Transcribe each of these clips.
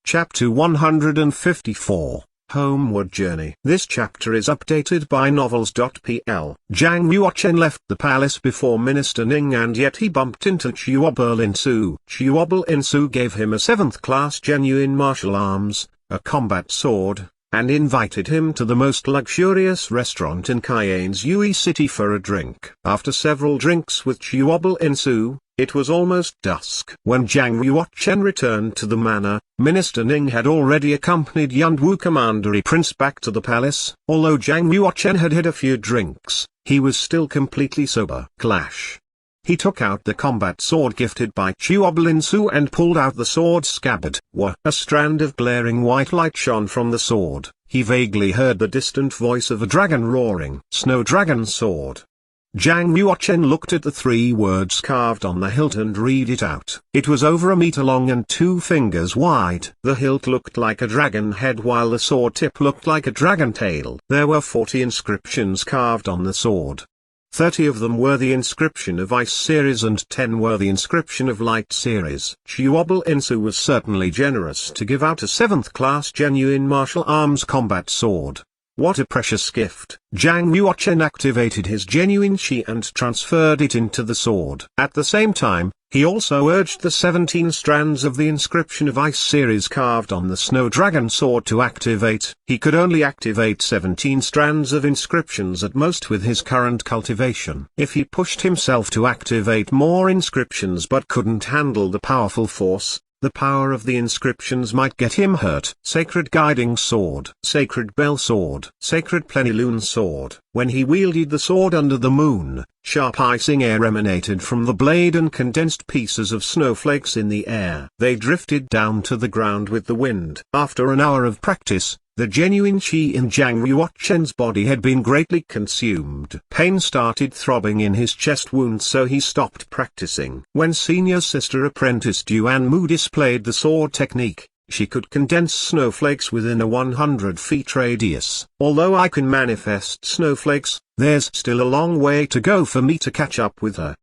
Chapter 154, Homeward Journey. This chapter is updated by novels.pl. Zhang Yuochen left the palace before Minister Ning, and yet he bumped into Chuobal Insu. Chuobal Insu gave him a 7th class genuine martial arms, a combat sword, and invited him to the most luxurious restaurant in Cayenne's Yue City for a drink. After several drinks with Chuobal Insu, it was almost dusk when Zhang Yuochen returned to the manor. Minister Ning had already accompanied Yunwu Commandery Prince back to the palace. Although Zhang Yuochen had had a few drinks, he was still completely sober. Clash. He took out the combat sword gifted by Chuobal Insu and pulled out the sword scabbard. A strand of glaring white light shone from the sword. He vaguely heard the distant voice of a dragon roaring. Snow Dragon Sword. Zhang Yuochen looked at the 3 words carved on the hilt and read it out. It was over a meter long and 2 fingers wide. The hilt looked like a dragon head while the sword tip looked like a dragon tail. There were 40 inscriptions carved on the sword. 30 of them were the inscription of Ice series and 10 were the inscription of Light series. Chuobal Insu was certainly generous to give out a 7th class genuine martial arms combat sword. What a precious gift. Zhang Yuochen activated his genuine chi and transferred it into the sword. At the same time, he also urged the 17 strands of the inscription of Ice series carved on the Snow Dragon sword to activate. He could only activate 17 strands of inscriptions at most with his current cultivation. If he pushed himself to activate more inscriptions but couldn't handle the powerful force, the power of the inscriptions might get him hurt. Sacred Guiding Sword, Sacred Bell Sword, Sacred Plenilune Sword. When he wielded the sword under the moon, sharp icing air emanated from the blade and condensed pieces of snowflakes in the air. They drifted down to the ground with the wind. After an hour of practice, the genuine chi in Zhang Yuochen's body had been greatly consumed. Pain started throbbing in his chest wound, so he stopped practicing. When senior sister apprentice Duan Mu displayed the sword technique, she could condense snowflakes within a 100 feet radius. Although I can manifest snowflakes, there's still a long way to go for me to catch up with her.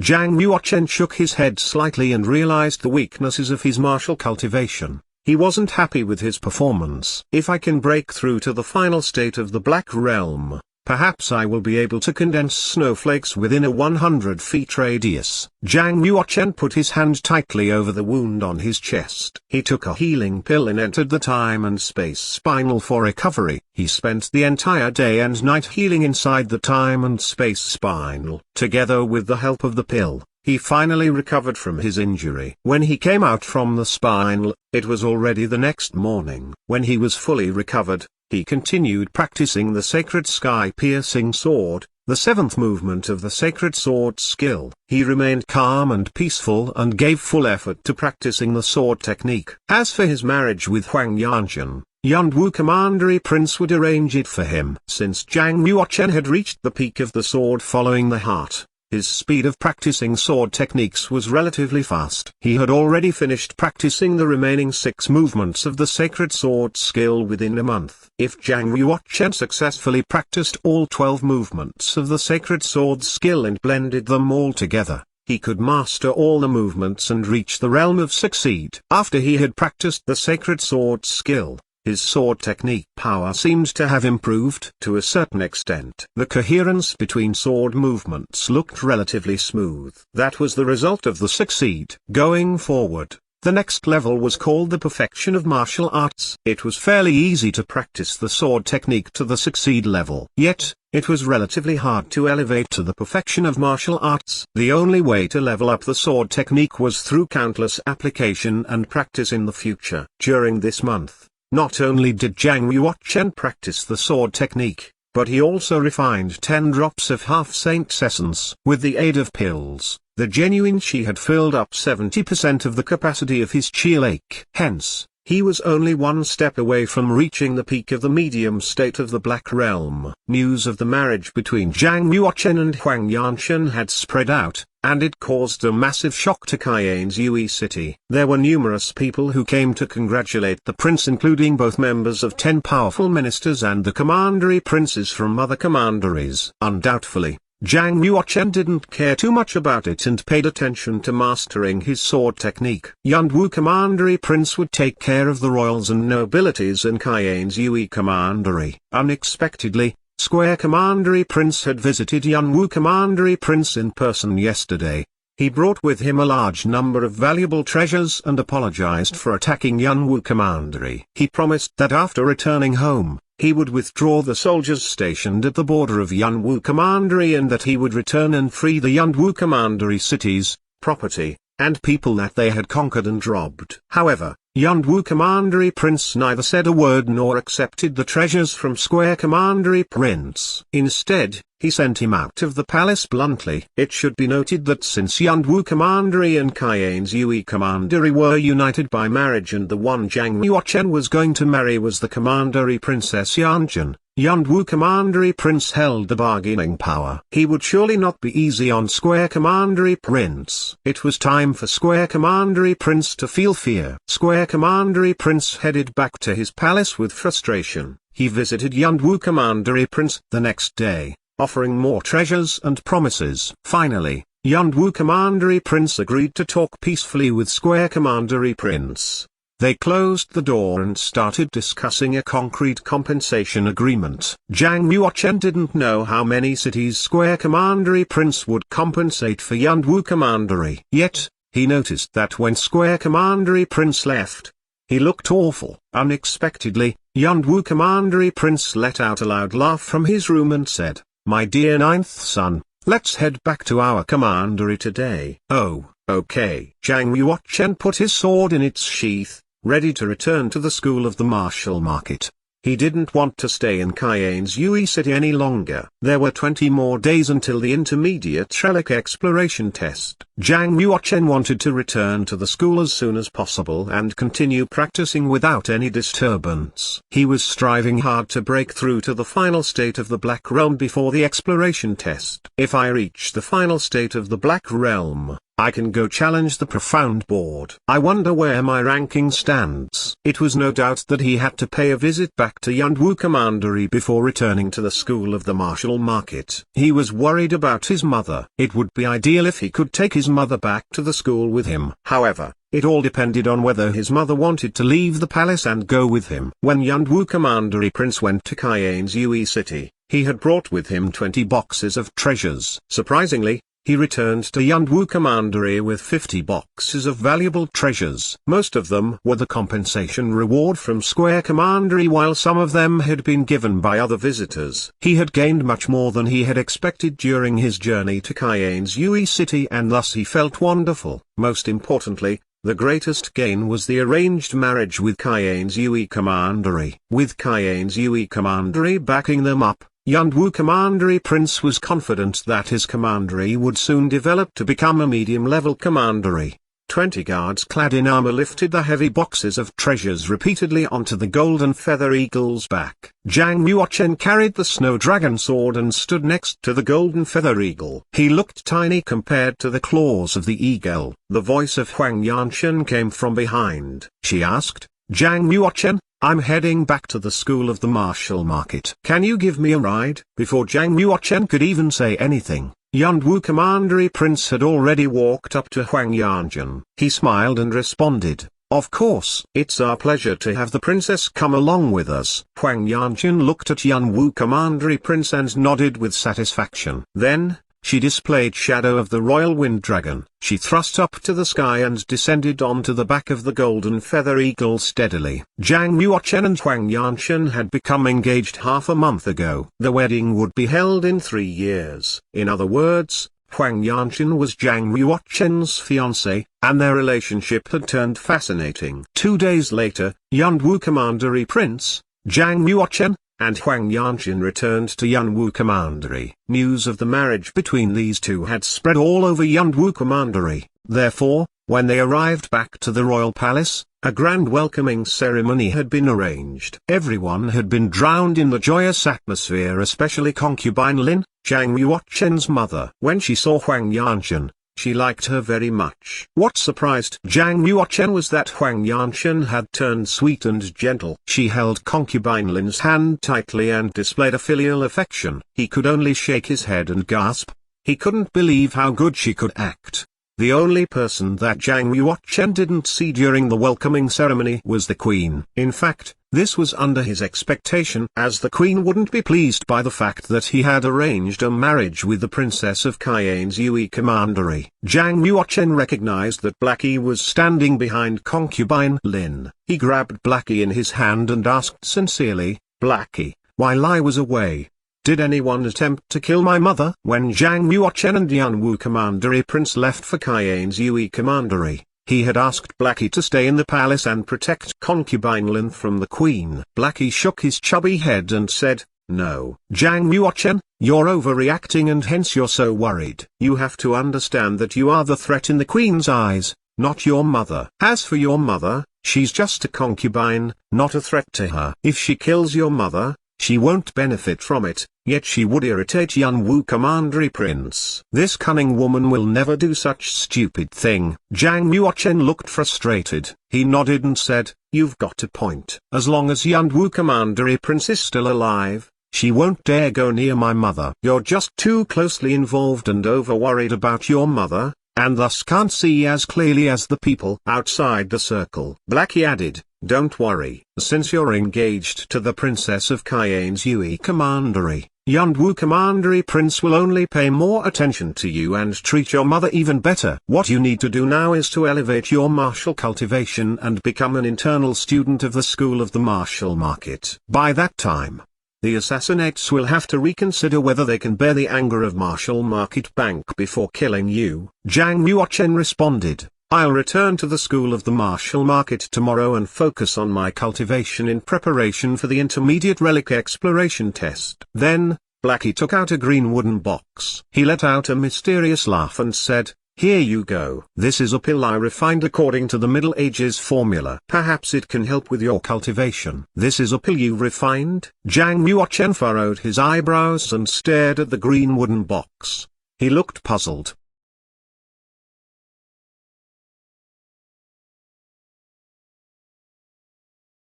Zhang Yuochen shook his head slightly and realized the weaknesses of his martial cultivation. He wasn't happy with his performance. If I can break through to the final state of the Black Realm, perhaps I will be able to condense snowflakes within a 100 feet radius. Zhang Yuochen put his hand tightly over the wound on his chest. He took a healing pill and entered the time and space spinal for recovery. He spent the entire day and night healing inside the time and space spinal. Together with the help of the pill, he finally recovered from his injury. When he came out from the spinal, it was already the next morning. When he was fully recovered, he continued practicing the Sacred Sky-Piercing Sword, the 7th movement of the Sacred Sword skill. He remained calm and peaceful and gave full effort to practicing the sword technique. As for his marriage with Huang Yanshan, Yunwu Commandery Prince would arrange it for him. Since Zhang Yuochen had reached the peak of the sword following the heart, his speed of practicing sword techniques was relatively fast. He had already finished practicing the remaining 6 movements of the Sacred Sword skill within a month. If Zhang Yuochen successfully practiced all 12 movements of the Sacred Sword skill and blended them all together, he could master all the movements and reach the realm of Succeed. After he had practiced the Sacred Sword skill, his sword technique power seemed to have improved to a certain extent. The coherence between sword movements looked relatively smooth. That was the result of the Succeed. Going forward, the next level was called the Perfection of Martial Arts. It was fairly easy to practice the sword technique to the Succeed level. Yet, it was relatively hard to elevate to the Perfection of Martial Arts. The only way to level up the sword technique was through countless application and practice in the future. During this month, not only did Zhang Yuochen practice the sword technique, but he also refined 10 drops of half-saint's essence. With the aid of pills, the genuine chi had filled up 70% of the capacity of his chi lake. Hence, he was only one step away from reaching the peak of the medium state of the Black Realm. News of the marriage between Zhang Yuochen and Huang Yanshan had spread out, and it caused a massive shock to Cayenne's Yue City. There were numerous people who came to congratulate the prince, including both members of 10 powerful ministers and the commandery princes from other commanderies. Undoubtedly, Zhang Yuochen didn't care too much about it and paid attention to mastering his sword technique. Yunwu Commandery Prince would take care of the royals and nobilities in Cayenne's Yue Commandery. Unexpectedly, Square Commandery Prince had visited Yunwu Commandery Prince in person yesterday. He brought with him a large number of valuable treasures and apologized for attacking Yunwu Commandery. He promised that after returning home, he would withdraw the soldiers stationed at the border of Yunwu Commandery and that he would return and free the Yunwu Commandery cities, property, and people that they had conquered and robbed. However, Yunwu Commandery Prince neither said a word nor accepted the treasures from Square Commandery Prince. Instead, he sent him out of the palace bluntly. It should be noted that since Yunwu Commandery and Cayenne's Yue Commandery were united by marriage and the one Zhang Yuochen was going to marry was the Commandery Princess Yanjun, Yunwu Commandery Prince held the bargaining power. He would surely not be easy on Square Commandery Prince. It was time for Square Commandery Prince to feel fear. Square Commandery Prince headed back to his palace with frustration. He visited Yunwu Commandery Prince the next day, offering more treasures and promises. Finally, Yunwu Commandery Prince agreed to talk peacefully with Square Commandery Prince. They closed the door and started discussing a concrete compensation agreement. Zhang Yuochen didn't know how many cities Square Commandery Prince would compensate for Yunwu Commandery. Yet, he noticed that when Square Commandery Prince left, he looked awful. Unexpectedly, Yunwu Commandery Prince let out a loud laugh from his room and said, "My dear ninth son, let's head back to our commandery today." "Oh, okay." Zhang Yuochen put his sword in its sheath, ready to return to the school of the martial market. He didn't want to stay in Cayenne's Yue city any longer. There were 20 more days until the intermediate relic exploration test. Zhang Yuochen wanted to return to the school as soon as possible and continue practicing without any disturbance. He was striving hard to break through to the final state of the Black Realm before the exploration test. If I reach the final state of the Black Realm, I can go challenge the Profound Board. I wonder where my ranking stands. It was no doubt that he had to pay a visit back to Yunwu Commandery before returning to the school of the martial market. He was worried about his mother. It would be ideal if he could take his mother back to the school with him. However, it all depended on whether his mother wanted to leave the palace and go with him. When Yunwu Commandery Prince went to Cayenne's Yue city, he had brought with him 20 boxes of treasures. Surprisingly, he returned to Yunwu Commandery with 50 boxes of valuable treasures. Most of them were the compensation reward from Square Commandery, while some of them had been given by other visitors. He had gained much more than he had expected during his journey to Cayenne's Yue city, and thus he felt wonderful. Most importantly, the greatest gain was the arranged marriage with Cayenne's Yue Commandery. With Cayenne's Yue Commandery backing them up, Yunwu Commandery Prince was confident that his commandery would soon develop to become a medium-level commandery. 20 guards clad in armor lifted the heavy boxes of treasures repeatedly onto the golden feather eagle's back. Zhang Yuochen carried the snow dragon sword and stood next to the golden feather eagle. He looked tiny compared to the claws of the eagle. The voice of Huang Yanchen came from behind. She asked, "Zhang Yuochen, I'm heading back to the school of the martial market. Can you give me a ride?" Before Zhang Yuochen could even say anything, Yunwu Commandery Prince had already walked up to Huang Yanchen. He smiled and responded, "Of course. It's our pleasure to have the princess come along with us." Huang Yanchen looked at Yunwu Commandery Prince and nodded with satisfaction. Then, she displayed Shadow of the Royal Wind Dragon. She thrust up to the sky and descended onto the back of the golden feather eagle steadily. Zhang Yuochen and Huang Yanchen had become engaged half a month ago. The wedding would be held in 3 years. In other words, Huang Yanchen was Zhang Yuochen's fiancé, and their relationship had turned fascinating. 2 days later, Yunwu Commandery Prince, Zhang Yuochen, and Huang Yanchen returned to Yunwu Commandery. News of the marriage between these two had spread all over Yunwu Commandery. Therefore, when they arrived back to the royal palace, a grand welcoming ceremony had been arranged. Everyone had been drowned in the joyous atmosphere, especially concubine Lin, Zhang Yuochen's mother. When she saw Huang Yanchen, She liked her very much. What surprised Zhang Yuochen was that Huang Yanchen had turned sweet and gentle. She held concubine Lin's hand tightly and displayed a filial affection. He could only shake his head and gasp. He couldn't believe how good she could act. The only person that Zhang Yuochen didn't see during the welcoming ceremony was the queen. In fact, this was under his expectation, as the queen wouldn't be pleased by the fact that he had arranged a marriage with the princess of Cayenne's Yui Commandery. Zhang Yuochen recognized that Blackie was standing behind concubine Lin. He grabbed Blackie in his hand and asked sincerely, "Blackie, while I was away, did anyone attempt to kill my mother?" When Zhang Yuochen and Yanwu Commandery Prince left for Cayenne's Yui Commandery, he had asked Blackie to stay in the palace and protect concubine Lin from the queen. Blackie shook his chubby head and said, "No, Zhang Yuochen, you're overreacting and hence you're so worried. You have to understand that you are the threat in the queen's eyes, not your mother. As for your mother, she's just a concubine, not a threat to her. If she kills your mother, she won't benefit from it, yet she would irritate Yanwu Commandery Prince. This cunning woman will never do such stupid thing." Zhang Yuochen looked frustrated. He nodded and said, "You've got a point. As long as Yanwu Commandery Prince is still alive, she won't dare go near my mother. You're just too closely involved and over-worried about your mother, and thus can't see as clearly as the people outside the circle." Blackie added, "Don't worry, since you're engaged to the princess of Cayenne's Yui Commandery, Yanwu Commandery Prince will only pay more attention to you and treat your mother even better. What you need to do now is to elevate your martial cultivation and become an internal student of the School of the Martial Market. By that time, the assassinates will have to reconsider whether they can bear the anger of Martial Market Bank before killing you." Zhang Yuochen responded, "I'll return to the School of the Martial Market tomorrow and focus on my cultivation in preparation for the intermediate relic exploration test." Then, Blackie took out a green wooden box. He let out a mysterious laugh and said, "Here you go. This is a pill I refined according to the Middle Ages formula. Perhaps it can help with your cultivation." "This is a pill you refined?" Zhang Yuochen furrowed his eyebrows and stared at the green wooden box. He looked puzzled.